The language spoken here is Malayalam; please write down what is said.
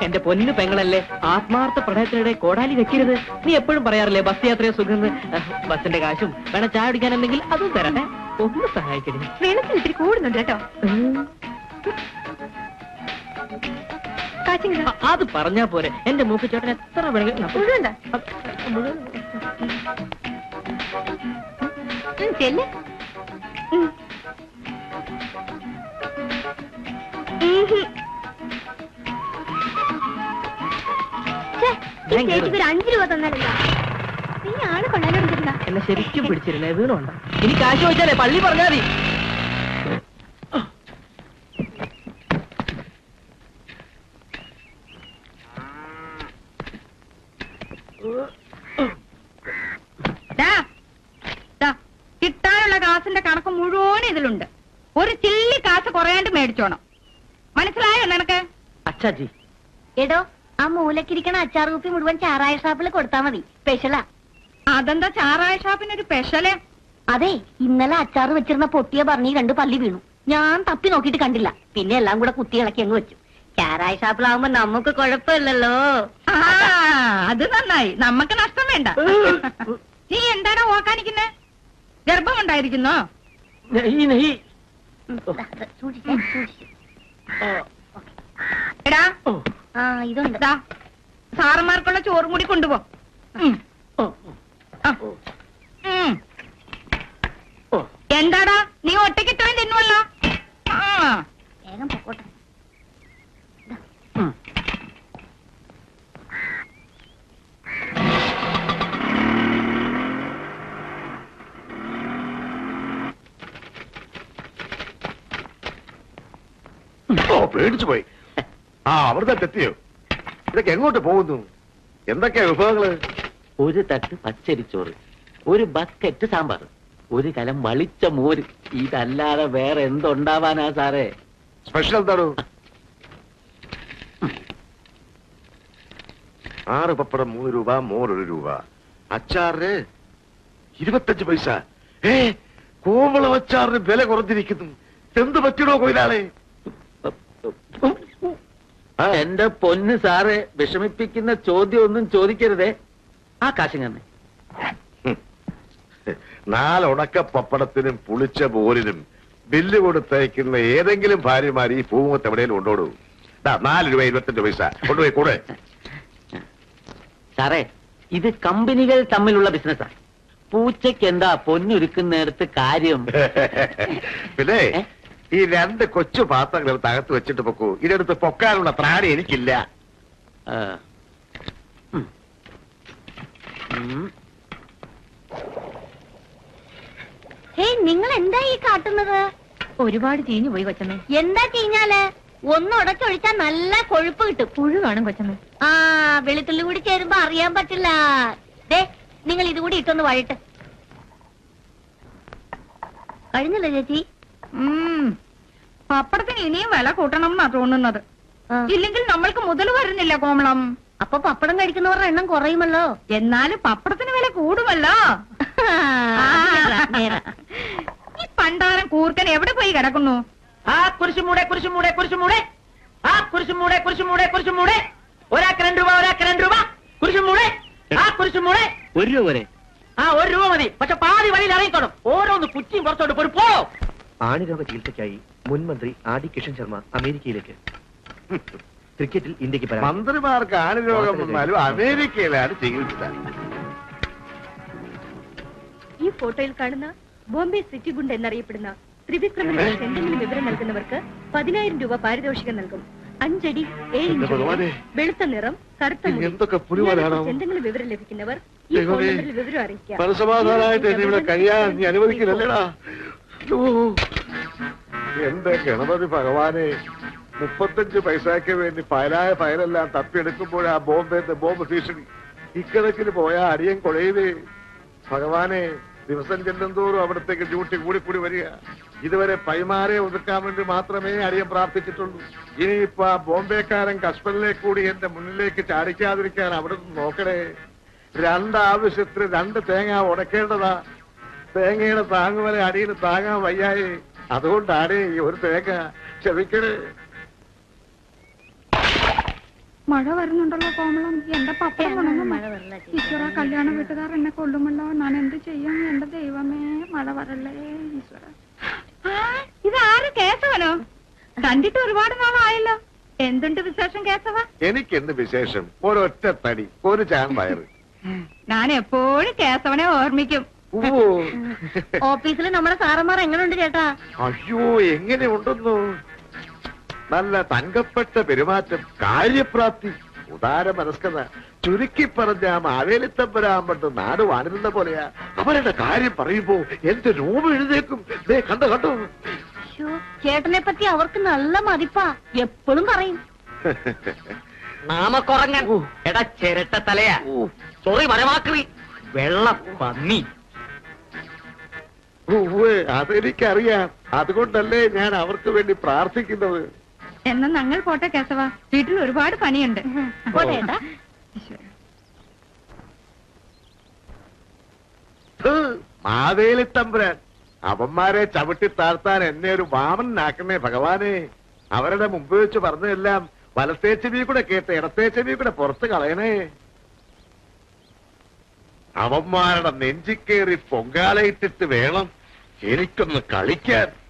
എന്റെ പൊന്നു പെങ്ങളല്ലേ, ആത്മാർത്ഥ പ്രണയത്തിനിടെ കോടാലി വെക്കരുത്. നീ എപ്പോഴും പറയാറില്ലേ ബസ് യാത്രയെ സുഖം. ബസിന്റെ കാശും വേണം, ചായ കുടിക്കാൻ എന്തെങ്കിലും അതും തരട്ടെ. ഒന്ന് സഹായിക്കണേ. വെള്ളത്തിൽ ഇത്തിരി കൂടുന്നുണ്ട് കേട്ടോ. അത് പറഞ്ഞാ പോരെ. എന്റെ മൂക്ക് ചേട്ടൻ എത്ര വേണമെങ്കിലും ചെല്ല്. ചേച്ചിക്ക് 5 രൂപ തന്നാലല്ല. നീ ആള് കൊണ്ടാലോടിച്ചിരുന്ന എന്നെ ശരിക്കും പിടിച്ചിരുന്നേ. വീണുണ്ടോ? ഇനി കാശ് ചോദിച്ചാലേ പള്ളി പറഞ്ഞാ മതി. കിട്ടാനുള്ള കാശിന്റെ കണക്ക് മുഴുവൻ ഇതിലുണ്ട്. ഒരു ചില്ലി കാശ് കുറയാണ്ട് മേടിച്ചോണം. മനസ്സിലായോ നിനക്ക്? അച്ചാജി എടോ, ആ മൂലക്കിരിക്കണ അച്ചാർ കുപ്പി മുഴുവൻ ചാറായ ഷാപ്പിൽ കൊടുത്താ മതി. സ്പെഷ്യലാ. അതെന്താ ചാറായ ഷാപ്പിനൊരു സ്പെഷ്യല്? അതെ, ഇന്നലെ അച്ചാർ വെച്ചിരുന്ന പൊട്ടിയ പറഞ്ഞി 2 പല്ലി വീണു. ഞാൻ തപ്പി നോക്കിയിട്ട് കണ്ടില്ല. പിന്നെ എല്ലാം കൂടെ കുത്തി ഇളക്കി അങ്ങ് വെച്ചു. ചാറായ ഷാപ്പിലാവുമ്പോ നമുക്ക് കുഴപ്പമില്ലല്ലോ. അത് നന്നായി, നമുക്ക് നഷ്ടം വേണ്ട. നീ എന്താണോ ഓക്കാനിക്കുന്നേ? ഗർഭമുണ്ടായിരിക്കുന്നോ? എടാ, ഇതുണ്ട്. സാറന്മാർക്കുള്ള ചോറും കൂടി കൊണ്ടുപോ. എന്താടാ നീ ഒറ്റയ്ക്ക് ഇത്രയും തിന്നുവല്ലോ. വേഗം പൊക്കോട്ടെ. പേടിച്ചു പോയി. അവിടുത്തെ എത്തിയോ? ഇതൊക്കെ എങ്ങോട്ട് പോകുന്നു? എന്തൊക്കെയാ വിഭവങ്ങള്? ഒരു തട്ട് പച്ചരിച്ചോറ്, ഒരു ബക്കറ്റ് സാമ്പാർ, ഒരു കലം വളിച്ച മോര്. ഇതല്ലാതെ വേറെ എന്തുണ്ടാവാനാ സാറേ? സ്പെഷ്യൽ എന്താണോ? 6 പപ്പടം 3 രൂപ, മോർ 1 രൂപ, അച്ചാറിന് 25 പൈസ. കോവളം അച്ചാറിന് വില കുറഞ്ഞിരിക്കുന്നു. എന്ത് പറ്റിയോ കൊയിലാളെ? എന്റെ പൊന്ന് സാറേ, വിഷമിപ്പിക്കുന്ന ചോദ്യം ഒന്നും ചോദിക്കരുതേ. ആ കാശും തന്നെ. 4 ഉണക്ക പപ്പടത്തിനും പുളിച്ച മോരിനും ബില്ല് കൊടുത്തയക്കുന്ന ഏതെങ്കിലും ഭാര്യമാർ ഈ പൂമുഖത്ത് എവിടെയും കൊണ്ടോടൂ. 4 രൂപ 25 പൈസ കൊണ്ടുപോയി കൂടെ. സാറേ, ഇത് കമ്പനികൾ തമ്മിലുള്ള ബിസിനസ്സാ. പൂച്ചയ്ക്ക് എന്താ പൊന്നൊരുക്കുന്നിടത്ത് കാര്യം? പിന്നെ ഈ 2 കൊച്ചു പാത്രങ്ങൾ തകർത്ത് വെച്ചിട്ട് പൊക്കൂ. ഇതിനടുത്ത് പൊക്കാനുള്ള ത്രാണി എനിക്കില്ല. നിങ്ങൾ എന്താ ഈ കാട്ടുന്നത്? ഒരുപാട് ചീഞ്ഞു പോയി കൊച്ചമ്മേ. എന്താ ചീഞ്ഞാല്? ഒന്ന് ഉടച്ചൊഴിച്ചാൽ നല്ല കൊഴുപ്പ് കിട്ടും. പുഴു കാണും കൊച്ചമ്മേ. വെളുത്തുള്ളി കൂടി ചേരുമ്പോ അറിയാൻ പറ്റില്ല. നിങ്ങൾ ഇതുകൂടി ഇട്ടൊന്ന് വഴട്ട്. കഴിഞ്ഞല്ലോ ചേച്ചി? പപ്പടത്തിന് ഇനിയും വില കൂട്ടണം എന്നാ തോന്നുന്നത്. ഇല്ലെങ്കിൽ നമ്മൾക്ക് മുതൽ വരുന്നില്ല കോമളം. അപ്പൊ പപ്പടം കഴിക്കുന്നവരുടെ എണ്ണം കുറയുമല്ലോ. എന്നാലും പപ്പടത്തിന് വില കൂടുമല്ലോ. ഈ പണ്ടാരം കൂർക്കൻ എവിടെ പോയി കിടക്കുന്നു? കുരിശുമൂടെ കുരിശുമൂടെ കുരിശുമൂടെ, കുരിശുമൂടെ കുരിശുമൂടെ കുരിശുമൂടെ. ഒരാൾക്ക് 2 രൂപ, ഒരാൾക്ക് 2 രൂപ. കുരിശുമൂടെ, കുരിശുമൂടെ 1 രൂപ വരെ. 1 രൂപ മതി. പക്ഷെ പാതി വഴിയിൽ ഇറങ്ങിക്കോണം. ഓരോന്ന് കുറ്റിയും പുറത്തോട്ട് പോയി പോ. ആണിരോഗ ചികിത്സയ്ക്കായി മുൻ മന്ത്രി ആദി കിഷൻ ശർമ്മ അമേരിക്കയിലേക്ക്. ക്രിക്കറ്റിൽ ഇന്ത്യക്ക് മന്ത്രിമാർക്ക് ആണിരോഗം വന്നാലും അമേരിക്കയിലാണ് ചികിത്സ. ഈ ഫോട്ടോയിൽ കാണുന്ന ബോംബെ സിറ്റി ഗുണ്ട് എന്നറിയപ്പെടുന്ന ത്രിവിക്രമനെ എന്തെങ്കിലും വിവരം നൽകുന്നവർക്ക് 10,000 രൂപ പാരിതോഷികം നൽകും. 5 അടി 7 ഇഞ്ച്, വെളുത്ത നിറം, കറുത്ത മുടി. എന്തെങ്കിലും വിവരം ലഭിക്കുന്നവർ ഈ ഫോൺ നമ്പറിൽ വിവരം അറിയിക്കാം. മനസമാധാനമായിട്ട് എന്നെ ഇവിടെ കഴിയാൻ നീ അനുവദിക്കില്ലല്ലേടാ. എന്റെ ഗണപതി ഭഗവാനെ, 35 പൈസയ്ക്ക് വേണ്ടി ഫയലായ ഫയലെല്ലാം തപ്പിയെടുക്കുമ്പോൾ ആ ബോംബ് ഭീഷണി. ഇക്കണക്കിന് പോയാ അടിയൻ കൊഴയുവേ. ഭഗവാനെ, ദിവസം ചെല്ലുന്തോറും അവിടത്തേക്ക് ഡ്യൂട്ടി കൂടി വരിക. ഇതുവരെ പൈമാരെ ഒതുക്കാൻ വേണ്ടി മാത്രമേ അടിയൻ പ്രാർത്ഥിച്ചിട്ടുള്ളൂ. ഇനിയിപ്പോ ആ ബോംബെക്കാരൻ കശ്മീരിലേക്ക് കൂടി എന്റെ മുന്നിലേക്ക് ചാടിക്കാതിരിക്കാൻ അവിടെ നിന്ന് നോക്കണേ. 2 ആവശ്യത്തിന് 2 തേങ്ങ ഉടക്കേണ്ടതാ. തേങ്ങയുടെ താങ്ങുവല അടിയിൽ താങ്ങാൻ വയ്യായേ. അതുകൊണ്ടാണ് ഈ 1 തേങ്ങ. ക്ഷമിക്കണേ. മഴ വരുന്നുണ്ടല്ലോ കോമളം എന്റെ പപ്പടം മഴ വരല ഈശ്വര കല്യാണ വീട്ടുകാർ എന്നെ കൊല്ലുമല്ലോ ഞാൻ എന്ത് ചെയ്യും എന്റെ ദൈവമേ മഴ വരല്ലേ ഈശ്വര ഇതാര് കേശവനോ കണ്ടിട്ട് ഒരുപാട് നാളായല്ലോ എന്തുണ്ട് വിശേഷം കേശവ എനിക്കെന്ത് വിശേഷം ഒരൊറ്റ തടി ഒരു ചാൻ വയറ് ഞാൻ എപ്പോഴും കേശവനെ ഓർമ്മിക്കും ഓ ഓഫീസിൽ നമ്മുടെ സാറന്മാർ എങ്ങനെയുണ്ട് ചേട്ടാ? അയ്യോ എങ്ങനെ ഉണ്ടെന്നു നല്ല തങ്കപ്പെട്ട പെരുമാറ്റം കാര്യപ്രാപ്തി ഉദാര മനസ്കത ചുരുക്കി പറഞ്ഞ മാവേലിത്തമ്പരാമ്പട്ട് നാട് വാണിരുന്ന പോലെയാ അവരുടെ കാര്യം പറയുമ്പോ എന്റെ രൂപം എഴുതേക്കും ദേ കണ്ടോ കണ്ടോ ശ്ശോ, ചേട്ടനെ പറ്റി അവർക്ക് നല്ല മതിപ്പാ, എപ്പോഴും പറയും. നാമക്കുറങ്ങൻ എടാ ചിരട്ട തലയാ സോറി മരമാക്രി വെള്ള പന്നി. ഉവ്വ്, അതെനിക്കറിയാം. അതുകൊണ്ടല്ലേ ഞാൻ അവർക്ക് വേണ്ടി പ്രാർത്ഥിക്കുന്നത്. എന്നാ ഞങ്ങൾ പോട്ടെ കേശവ, വീട്ടിൽ ഒരുപാട് പണിയുണ്ട്. പോട്ടെ ചേട്ടാ. മാവേലിത്തമ്പുരാൻ അവന്മാരെ ചവിട്ടി താഴ്ത്താൻ എന്നെ ഒരു വാമനാക്കണേ ഭഗവാനെ. അവരുടെ മുമ്പ് വെച്ച് പറഞ്ഞതെല്ലാം വലത്തേ ചെവി കൂടെ കേട്ട് ഇടത്തേ ചെവി കൂടെ പുറത്ത് കളയണേ. അവന്മാരുടെ നെഞ്ചിക്കേറി പൊങ്കാലയിട്ടിട്ട് വേണം എനിക്കൊന്ന് കളിക്കാൻ.